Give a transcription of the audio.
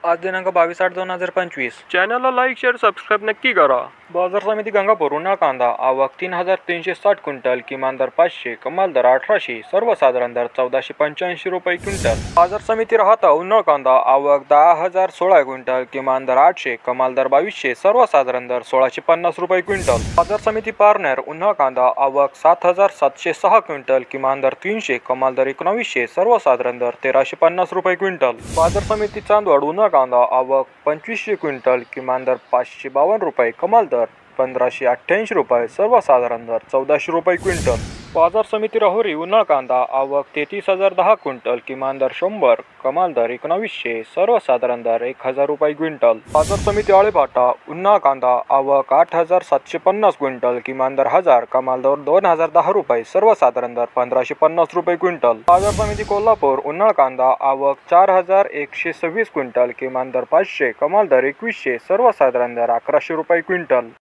आज दिनांक 22/8/2025. चॅनलला लाईक शेअर सबस्क्राईब नक्की करा. बाजार समिती गंगापूर उन्हाळ कांदा आवक 3,360 क्विंटल, किमान दर 500, कमाल दर 1800, सर्वसाधारण दर 1485 रुपये क्विंटल. बाजार समिती राहता उन्हाळ कांदा आवक 10,016 क्विंटल, किमान दर 800, कमाल दर 2200, सर्वसाधारण दर 1650 रुपये क्विंटल. बाजार समिती पारनेर उन्हाळ कांदा आवक 7,706 क्विंटल, किमान दर 300, कमाल दर 1900, सर्वसाधारण दर 1350 रुपये क्विंटल. बाजार समिती चांदवड उन्हाळ कांदा आवक 2500 क्विंटल, किमान दर 552 रुपये, कमाल दर 1588 रुपये, सर्वसाधारण दर 1400 रुपये क्विंटल. बाजार समिती राहुरी उन्हाळ कांदा आवक 33,010 क्विंटल, किमान दर 100, कमाल दर 1900, सर्वसाधारण दर 1000 रुपये क्विंटल. बाजार समिती आळेफाटा उन्हाळ कांदा आवक 8,750 क्विंटल, किमान दर 1000, कमाल दर 2010 रुपये, सर्वसाधारण दर 1550 रुपये क्विंटल. बाजार समिती कोल्हापूर उन्हाळ कांदा आवक 4,126 क्विंटल, किमान दर 500, कमाल दर 2100, सर्वसाधारण दर 1100 रुपये क्विंटल.